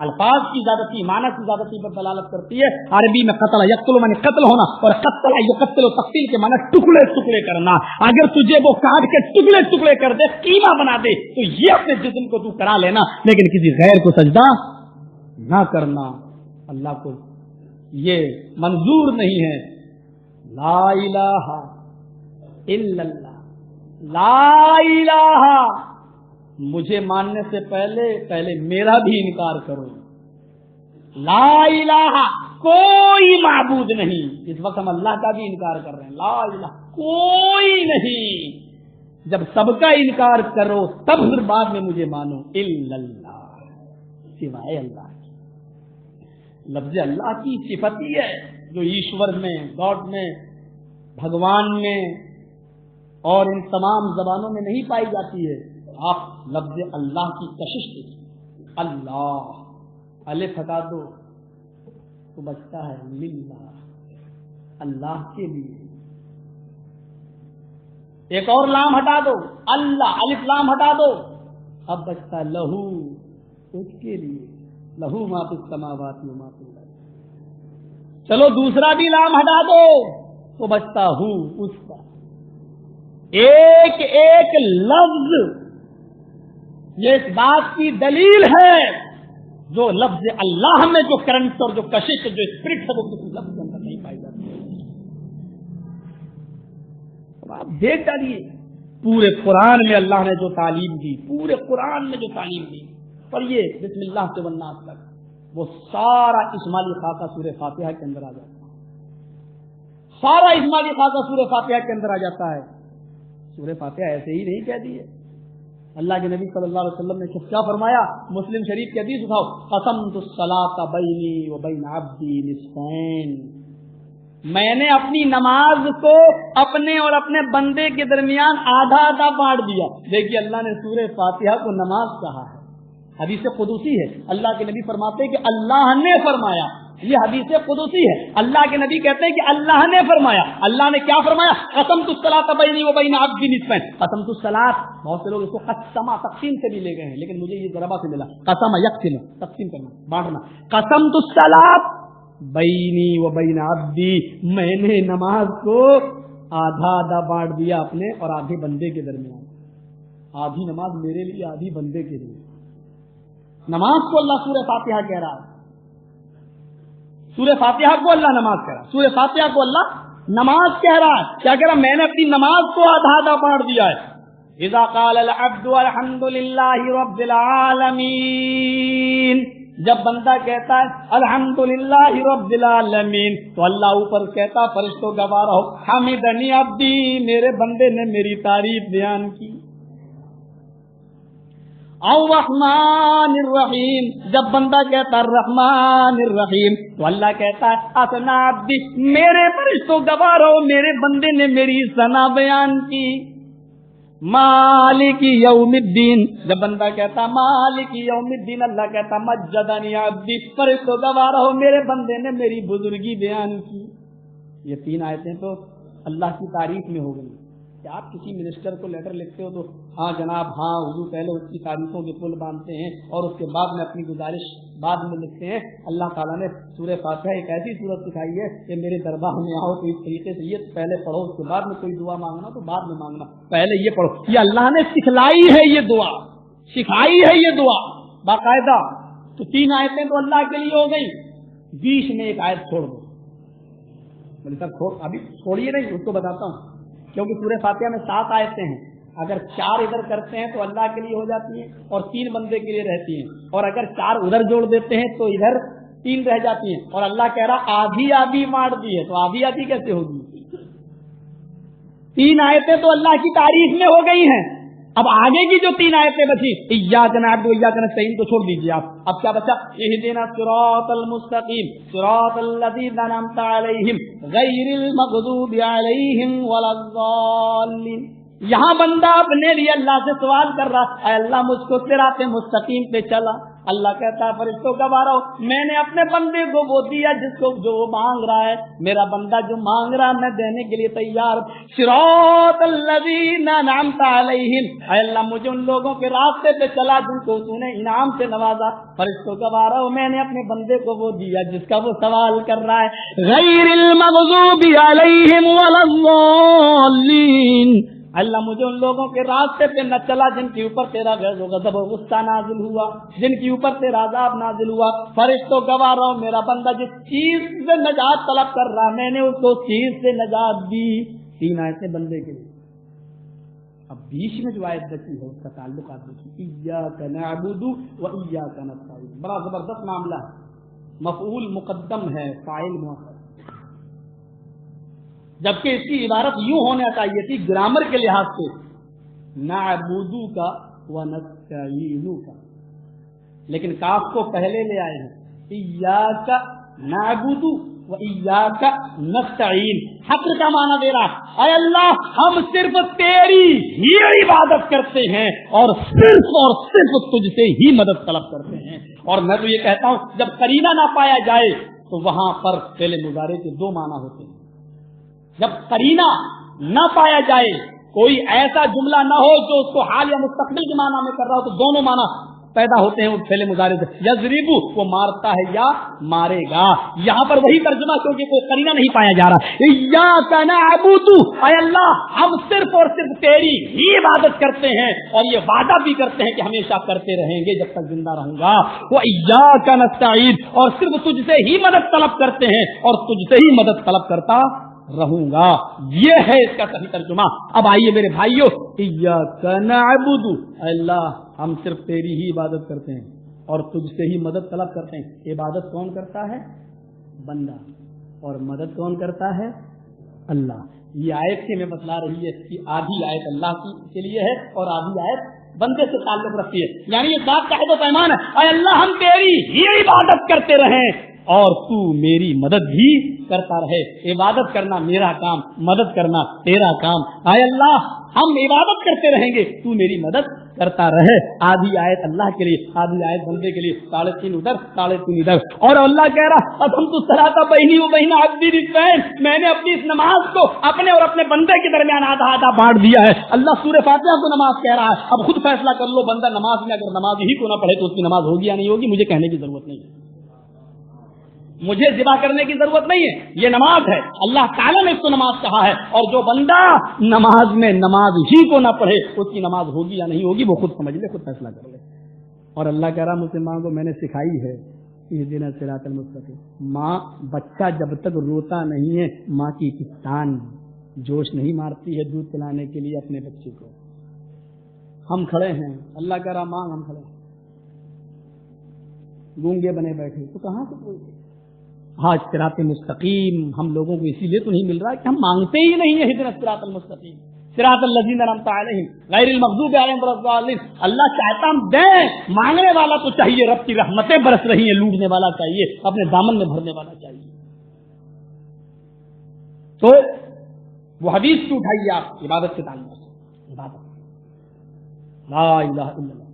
الفاظ کی زیادتی معنی کی زیادتی پر دلالت کرتی ہے. عربی میں قتل یقتل معنی قتل ہونا اور قتل یقتل تقتیل کے معنی ٹکڑے ٹکڑے کرنا. اگر تجھے وہ کاٹ کے ٹکڑے ٹکڑے کر دے قیمہ بنا دے تو یہ اپنے جسم کو تو کرا لینا لیکن کسی غیر کو سجدہ نہ کرنا. اللہ کو یہ منظور نہیں ہے. لا الہ الا اللہ, لا الہ, مجھے ماننے سے پہلے میرا بھی انکار کرو. لا الہ, کوئی معبود نہیں. اس وقت ہم اللہ کا بھی انکار کر رہے ہیں. لا الہ, کوئی نہیں. جب سب کا انکار کرو تب پھر بعد میں مجھے مانو. الا اللہ, سوائے اللہ کی. لفظ اللہ کی صفت ہی ہے جو ایشور میں, گاڈ میں, بھگوان میں اور ان تمام زبانوں میں نہیں پائی جاتی ہے. آپ لفظ اللہ کی کشش دیکھیں. اللہ, الف ہٹا دو تو بچتا ہے للہ, اللہ کے لیے. ایک اور لام ہٹا دو, اللہ, الف لام ہٹا دو, اب بچتا ہے لہو, اس کے لیے. لہو ما فی السماوات و ما فی الارض. چلو دوسرا بھی لام ہٹا دو تو بچتا ہوں, اس کا. ایک ایک لفظ یہ اس بات کی دلیل ہے جو لفظ اللہ میں جو کرنٹ اور جو کشش جو اسپرٹ ہے وہ کسی لفظ کے اندر نہیں پائی جاتی. آپ دیکھ ڈالیے پورے قرآن میں اللہ نے جو تعلیم دی, پورے قرآن میں جو تعلیم دی, پڑھیے بسم اللہ سے والناس تک, وہ سارا اجمالی خاکہ سورہ فاتحہ کے اندر آ جاتا ہے. سارا اجمالی خاکہ سورہ فاتحہ کے اندر آ جاتا ہے. سورہ فاتحہ ایسے ہی نہیں کہہ دی ہے. اللہ کے نبی صلی اللہ علیہ وسلم نے کیا فرمایا؟ مسلم شریف کی حدیث اٹھاؤ, قسمت الصلاۃ بینی و بین عبدی نصفین, میں نے اپنی نماز کو اپنے اور اپنے بندے کے درمیان آدھا آدھا بانٹ دیا. دیکھیے اللہ نے سورہ فاتحہ کو نماز کہا ہے. حدیث قدسی ہے, اللہ کے نبی فرماتے ہیں کہ اللہ نے فرمایا. یہ حدیث قدسی ہے, اللہ کے نبی کہتے ہیں کہ اللہ نے فرمایا. اللہ نے کیا فرمایا؟ قسمت الصلاۃ بینی و بین عبدی نصفین. قسمت الصلاۃ, بہت سے لوگ اس کو قسما تقسیم سے بھی لے گئے ہیں لیکن مجھے یہ ضربہ سے ملا. قسم یقسم, تقسیم کرنا, بانٹنا. قسمت الصلاۃ بینی و بین عبدی, میں نے نماز کو آدھا آدھا بانٹ دیا اپنے اور آدھے بندے کے درمیان. آدھی نماز میرے لیے, آدھی بندے کے لیے. نماز کو اللہ سورہ فاتحہ کہہ رہا ہے. سورہ فاتحہ کو اللہ نماز کہہ رہا ہے. سورہ فاتحہ کو اللہ نماز کہہ رہا ہے. کیا کہہ رہا؟ میں نے اپنی نماز کو آدھا آدھا بانٹ دیا ہے. اذا قال العبد الحمد للہ رب العالمین, جب بندہ کہتا ہے الحمد للہ رب العالمین تو اللہ اوپر کہتا فرشتوں گوارا ہو حمدنی عبدی, میرے بندے نے میری تعریف بیان کی. الرحمن الرحیم, جب بندہ کہتا الرحمن الرحیم تو اللہ کہتا ہے اثنا عبدی, میرے فرشتوں گواہ رہو میرے بندے نے میری ثنا بیان کی. مالک یوم الدین, جب بندہ کہتا مالک یوم الدین اللہ کہتا مجدنی عبدی, فرشتوں گواہ رہو میرے بندے نے میری بزرگی بیان کی. یہ تین آیتیں تو اللہ کی تعریف میں ہو گئی. کہ آپ کسی منسٹر کو لیٹر لکھتے ہو تو ہاں جناب, ہاں حضور, پہلے اس کی تعریفوں کے پل باندھتے ہیں اور اس کے بعد میں اپنی گزارش بعد میں لکھتے ہیں. اللہ تعالیٰ نے سورہ فاتحہ ایک ایسی صورت سکھائی ہے کہ میرے دربار میں آؤ تو اس طریقے سے یہ پہلے پڑھو, اس کے بعد میں کوئی دعا مانگنا تو بعد میں مانگنا, پہلے یہ پڑھو. یہ اللہ نے سکھلائی ہے, یہ دعا سکھائی ہے, یہ دعا باقاعدہ. تو تین آیتیں تو اللہ کے لیے ہو گئی, بیچ میں ایک آیت چھوڑ دو. بولے سر ابھی چھوڑیے نہیں, اس کو بتاتا ہوں, کیونکہ سورہ فاتحہ میں 7 آیتیں ہیں. اگر 4 ادھر کرتے ہیں تو اللہ کے لیے ہو جاتی ہیں اور 3 بندے کے لیے رہتی ہیں, اور اگر 4 ادھر جوڑ دیتے ہیں تو ادھر 3 رہ جاتی ہیں. اور اللہ کہہ رہا آدھی آدھی بانٹ دی ہے, تو آدھی آدھی کیسے ہوگی؟ 3 آیتیں تو اللہ کی تعریف میں ہو گئی ہیں. اب آگے کی جو 3 آیتیں بچی, ایاک نعبد و ایاک نستعین کو چھوڑ دیجیے آپ. اب کیا بچا؟ اہدنا الصراط المستقیم صراط الذین انعمت علیہم غیر المغضوب علیہم ولا الضالین. یہاں بندہ اپنے لیے اللہ سے سوال کر رہا, اے اللہ مجھ کو صراط مستقیم پہ چلا. اللہ کہتا ہے فرشتوں گواہ رہو, میں نے اپنے بندے کو وہ دیا جس کو جو وہ مانگ رہا ہے. میرا بندہ جو مانگ رہا ہے میں دینے کے لیے تیار. صراط الذین انعمت علیہم, اے اللہ مجھے ان لوگوں کے راستے پہ چلا جن کو تو نے انعام سے نوازا. فرشتوں گواہ رہو میں نے اپنے بندے کو وہ دیا جس کا وہ سوال کر رہا ہے. غیر المغضوب علیہم ولا الضالین, اللہ مجھے ان لوگوں کے راستے پہ نہ چلا جن کے اوپر تیرا غضب و غصہ نازل ہوا, جن کے اوپر تیرا عذاب نازل ہوا. فرشتوں گواہ رہو میرا بندہ جس چیز سے نجات طلب کر رہا میں نے اس کو چیز سے نجات دی. 3 آیتیں بندے کے لیے. اب بیچ میں جو آیت بچی ہے اس کا تعلق آپ دیکھیے, ایاک نعبد و ایاک نستعین. بڑا زبردست معاملہ ہے. مفعول مقدم ہے, فاعل مؤخر, جبکہ اس کی عبارت یوں ہونا چاہیے تھی گرامر کے لحاظ سے نعبدو کا و نستعینو کا, لیکن کاف کو پہلے لے آئے ہیں. ایاک نعبد و ایاک نستعین. حق کا معنی دے رہا, اے اللہ ہم صرف تیری ہی عبادت کرتے ہیں اور صرف تجھ سے ہی مدد طلب کرتے ہیں. اور میں تو یہ کہتا ہوں جب قرینہ نہ پایا جائے تو وہاں پر فعل مضارع کے 2 معنی ہوتے ہیں. جب قرینہ نہ پایا جائے, کوئی ایسا جملہ نہ ہو جو اس کو حال یا مستقبل کے معنی میں کر رہا ہو, تو دونوں معنی پیدا ہوتے ہیں فعل مضارع سے. یضربو وہ مارتا ہے یا مارے گا. یہاں پر وہی ترجمہ کیونکہ کوئی قرینہ نہیں پایا جا رہا. ایاک نعبد, اے اللہ ہم صرف اور صرف تیری ہی عبادت کرتے ہیں اور یہ وعدہ بھی کرتے ہیں کہ ہمیشہ کرتے رہیں گے جب تک زندہ رہوں گا. وہ ایاک نستعین, اور صرف تجھ سے ہی مدد طلب کرتے ہیں اور تجھ سے ہی مدد طلب کرتا رہوں گا. یہ ہے اس کا صحیح ترجمہ. اب آئیے میرے بھائیو, ایاک نعبد, اللہ ہم صرف تیری ہی عبادت کرتے ہیں اور تجھ سے ہی مدد طلب کرتے ہیں. عبادت کون کرتا ہے؟ بندہ. اور مدد کون کرتا ہے؟ اللہ. یہ آیت سے میں بتلا رہی ہے کہ آدھی آیت اللہ کے لیے ہے اور آدھی آیت بندے سے تعلق رکھتی ہے. یعنی یہ بات کا عہد و پیمان ہے, اے اللہ ہم تیری ہی عبادت کرتے رہیں اور تو میری مدد بھی کرتا رہے. عبادت کرنا میرا کام, مدد کرنا تیرا کام. اے اللہ ہم عبادت کرتے رہیں گے, تو میری مدد کرتا رہے. آدھی آیت اللہ کے لیے, آدھی آیت بندے کے لیے. 3.5 ادھر 3.5 ادھر. اور اللہ کہہ رہا اب ہم تو صلاۃ بینی و بین عبدی رفعین, میں نے اپنی اس نماز کو اپنے اور اپنے بندے کے درمیان آدھا آدھا بانٹ دیا ہے. اللہ سورہ فاتحہ کو نماز کہہ رہا ہے. اب خود فیصلہ کر لو, بندہ نماز میں اگر نماز ہی کو نہ پڑھے تو اس کی نماز ہوگی یا نہیں ہوگی, مجھے کہنے کی ضرورت نہیں ہے, مجھے ذبح کرنے کی ضرورت نہیں ہے. یہ نماز ہے, اللہ تعالیٰ نے اس کو نماز کہا ہے. اور جو بندہ نماز میں نماز ہی کو نہ پڑھے اس کی نماز ہوگی یا نہیں ہوگی وہ خود سمجھ لے, خود فیصلہ کر لے. اور اللہ کہہ رہا مسلمان کو میں نے سکھائی ہے اہدنا الصراط المستقیم. ماں بچہ جب تک روتا نہیں ہے ماں کی کتان جوش نہیں مارتی ہے دودھ پلانے کے لیے اپنے بچے کو. ہم کھڑے ہیں, اللہ کہہ رہا ماں ہم کھڑے ہیں, گونگے بنے بیٹھے, تو کہاں سے بولتے. آج صراط مستقیم ہم لوگوں کو اسی لیے تو نہیں مل رہا کہ ہم مانگتے ہی نہیں ہیں اہدنا الصراط المستقیم صراط الذین انعمت علیہم غیر المغضوب علیہم ولا الضالین. اللہ چاہتا ہم دیں, مانگنے والا تو چاہیے, رب کی رحمتیں برس رہی ہیں, لوٹنے والا چاہیے, اپنے دامن میں بھرنے والا چاہیے. تو وہ حدیث کی اٹھائیے آپ عبادت کے تعلق سے. عبادت لا الہ الا اللہ.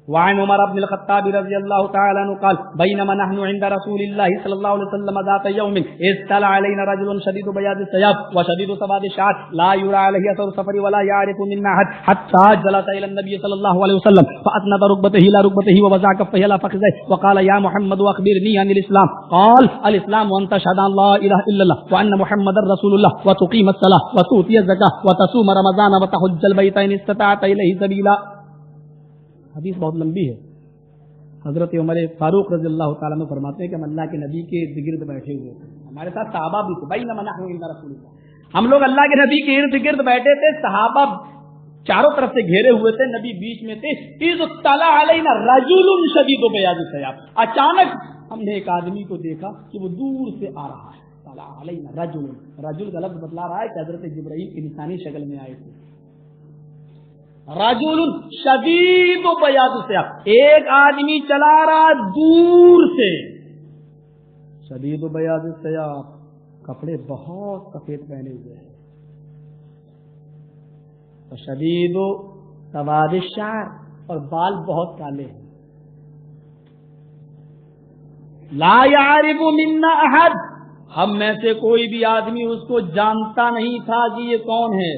وعن عمر بن الخطاب رضي الله تعالى عنه قال بينما نحن عند رسول الله صلى الله عليه وسلم ذات يوم استلع علينا رجل شديد بياض الثياب وشديد سواد الشعر لا يرى عليه اثر السفر ولا يعرف منا احد حتى جلس الى النبي صلى الله عليه وسلم فاسند ركبته الى ركبته ووضع كفيه على فخذيه وقال يا محمد اخبرني عن الاسلام. قال الاسلام ان تشهد ان لا اله الا الله وان محمدا رسول الله وتقيم الصلاه وتؤتي الزكاه وتصوم رمضان وتحج البيت ان استطعت اليه سبيلا. حدیث بہت لمبی ہے. حضرت عمر فاروق رضی اللہ تعالیٰ عنہ فرماتے ہیں کہ ہم اللہ کے نبی کے ارد بیٹھے ہوئے تھے, ہمارے ساتھ صحابہ بھی تھے. بینما نحن عند رسول اللہ, ہم لوگ اللہ کے نبی کے ارد گرد بیٹھے تھے, صحابہ چاروں طرف سے گھیرے ہوئے تھے, نبی بیچ میں تھے. اذ اطلع علینا رجل شدید بیاض الثیاب, اچانک ہم نے ایک آدمی کو دیکھا کہ وہ دور سے آ رہا ہے. اطلع علینا رجل, رجل کا لفظ بتلا رہا ہے کہ حضرت جبرائیل انسانی شکل میں آئے تھے. رجل شدید بیاض الثیاب, ایک آدمی چلا رہا دور سے, شدید بیاض الثیاب, کپڑے بہت سفید پہنے ہوئے ہیں. شدید سواد الشعر, اور بال بہت کالے ہیں. لا یعرف منا احد، ہم میں سے کوئی بھی آدمی اس کو جانتا نہیں تھا کہ یہ کون ہے.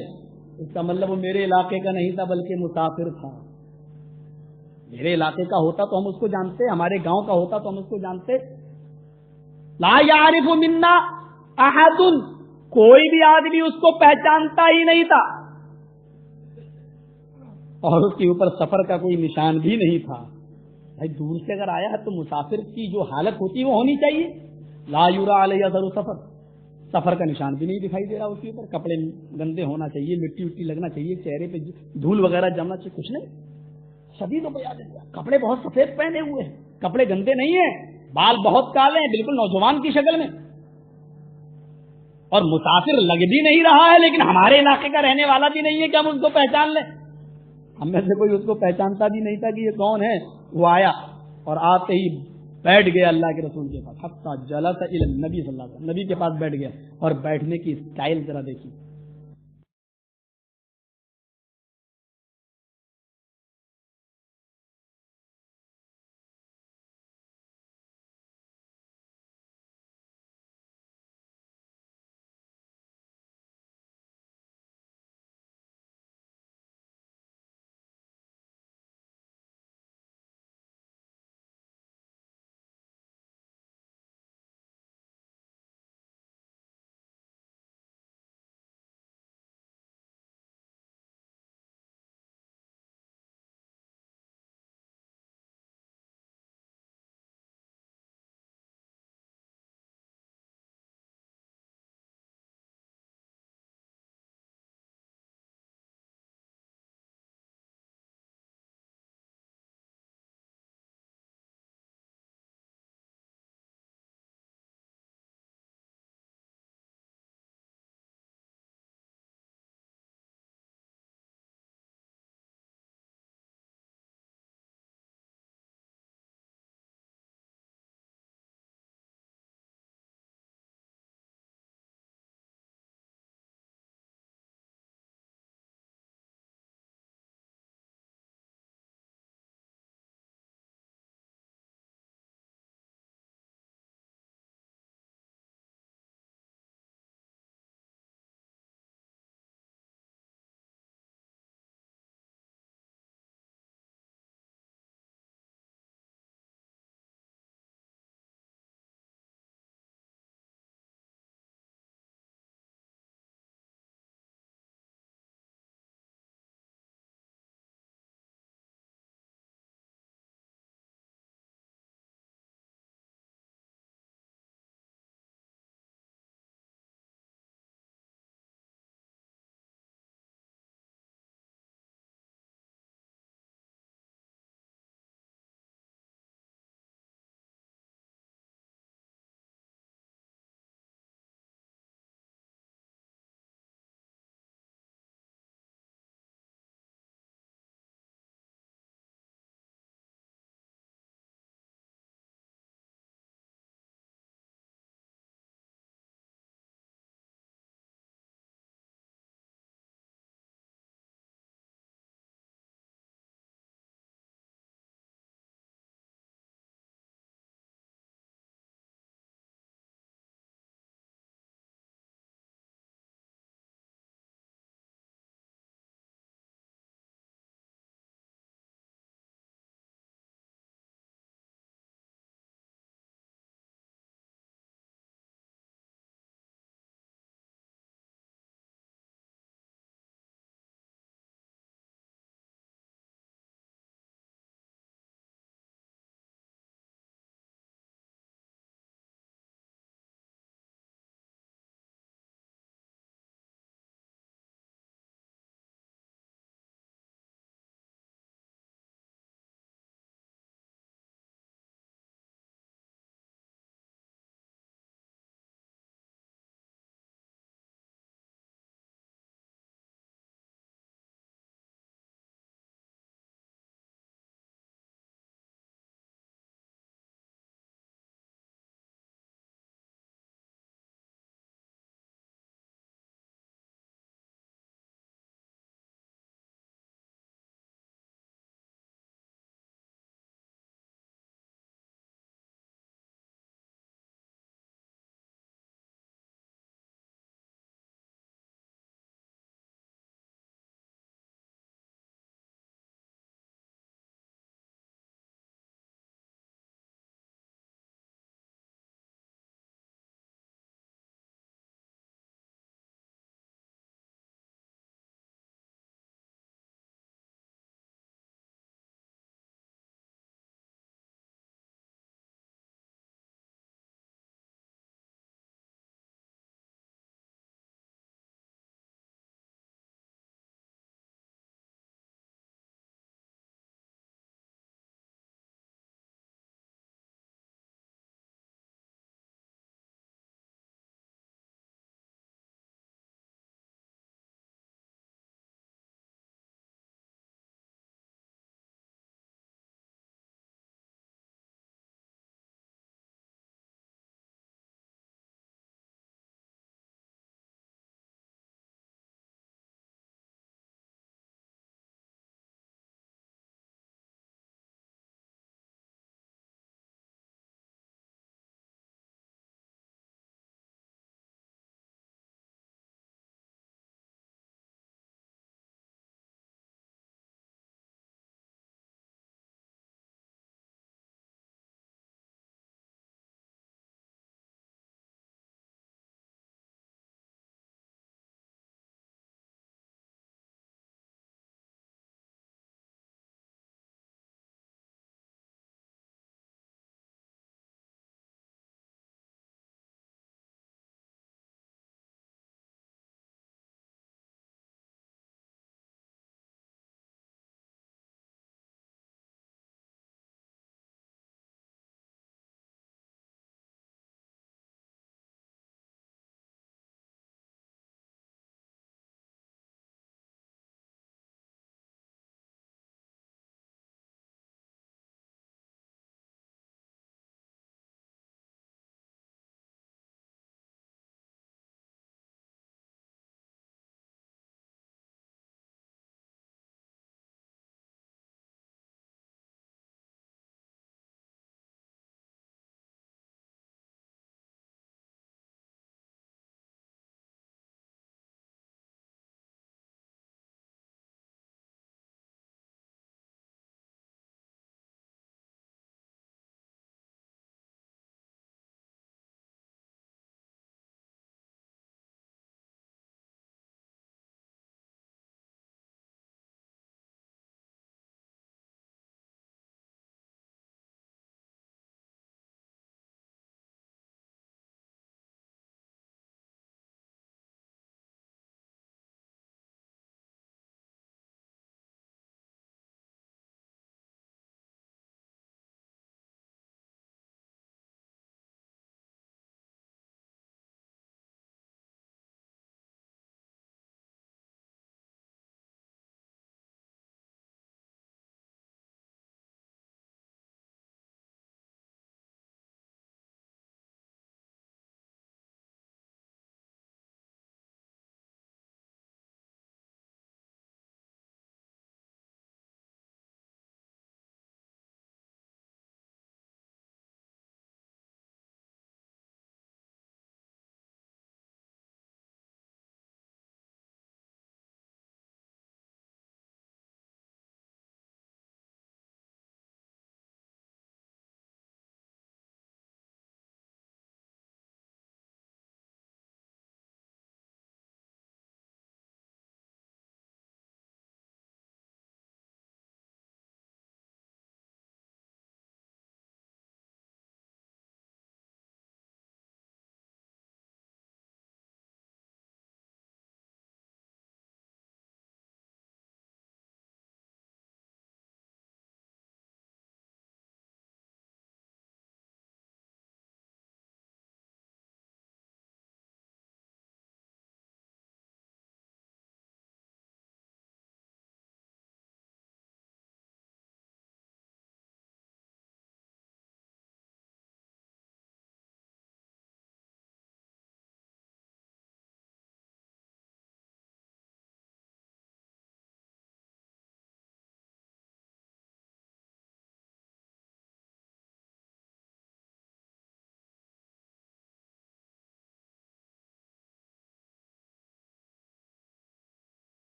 اس کا مطلب وہ میرے علاقے کا نہیں تھا بلکہ مسافر تھا. میرے علاقے کا ہوتا تو ہم اس کو جانتے، ہمارے گاؤں کا ہوتا تو ہم اس کو جانتے. لا یعرف منا احد، کوئی بھی آدمی اس کو پہچانتا ہی نہیں تھا، اور اس کے اوپر سفر کا کوئی نشان بھی نہیں تھا. بھائی دور سے اگر آیا ہے تو مسافر کی جو حالت ہوتی ہے وہ ہونی چاہیے. لا یرا علیہ اثر سفر، سفر کا نشان بھی نہیں دکھائی دے رہا اس کے اوپر. کپڑے گندے ہونا چاہیے، مٹی وٹی لگنا چاہیے، چہرے پہ دھول وغیرہ جمنا چاہیے، کچھ نہیں. شدید کپڑے بہت سفید پہنے ہوئے ہیں، کپڑے گندے نہیں ہیں، بال بہت کالے ہیں، بالکل نوجوان کی شکل میں، اور مسافر لگ بھی نہیں رہا ہے لیکن ہمارے علاقے کا رہنے والا بھی نہیں ہے کہ ہم اس کو پہچان لیں. ہم میں سے کوئی اس کو پہچانتا بھی نہیں تھا کہ یہ کون ہے. وہ آیا اور آتے ہی بیٹھ گیا اللہ کے رسول کے پاس. حتی جلس الی النبی صلی اللہ علیہ وسلم، نبی کے پاس بیٹھ گیا. اور بیٹھنے کی اسٹائل ذرا دیکھیے،